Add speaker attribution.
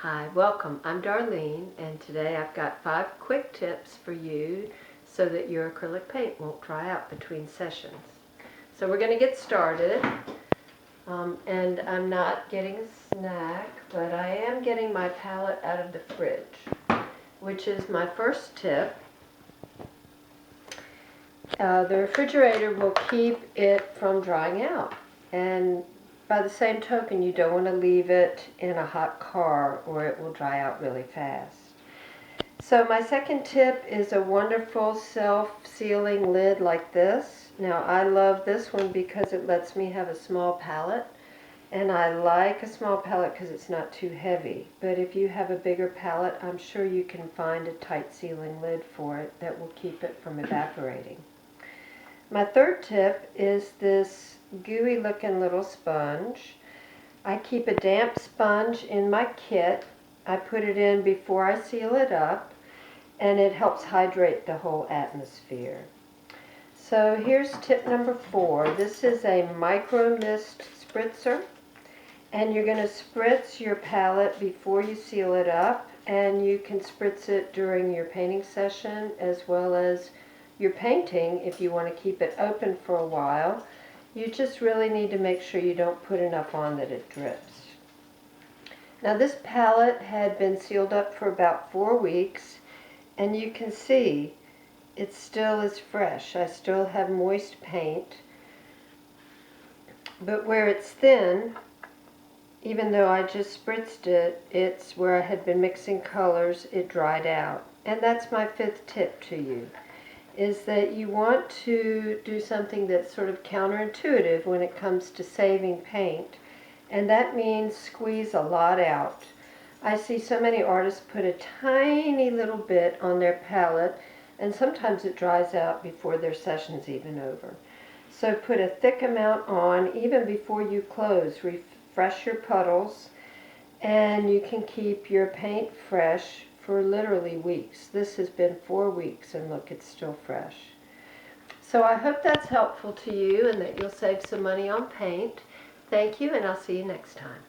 Speaker 1: Hi, welcome. I'm Darlene, and today I've got 5 quick tips for you so that your acrylic paint won't dry out between sessions. So we're going to get started, and I'm not getting a snack, but I am getting my palette out of the fridge, which is my first tip. The refrigerator will keep it from drying out, and by the same token, you don't want to leave it in a hot car or it will dry out really fast. So my second tip is a wonderful self-sealing lid like this. Now I love this one because it lets me have a small palette, and I like a small palette because it's not too heavy. But if you have a bigger palette, I'm sure you can find a tight sealing lid for it that will keep it from evaporating. My third tip is this gooey looking little sponge. I keep a damp sponge in my kit. I put it in before I seal it up, and it helps hydrate the whole atmosphere. So here's tip number 4. This is a micro mist spritzer, and you're going to spritz your palette before you seal it up, and you can spritz it during your painting session as well as your painting if you want to keep it open for a while. You just really need to make sure you don't put enough on that it drips. Now this palette had been sealed up for about 4 weeks, and you can see it still is fresh. I still have moist paint, but where it's thin, even though I just spritzed it, it's where I had been mixing colors, it dried out. And that's my 5th tip to you, is that you want to do something that's sort of counterintuitive when it comes to saving paint, and that means squeeze a lot out. I see so many artists put a tiny little bit on their palette, and sometimes it dries out before their session's even over. So put a thick amount on even before you close. Refresh your puddles, and you can keep your paint fresh for literally weeks. This has been 4 weeks, and look, it's still fresh. So I hope that's helpful to you and that you'll save some money on paint. Thank you, and I'll see you next time.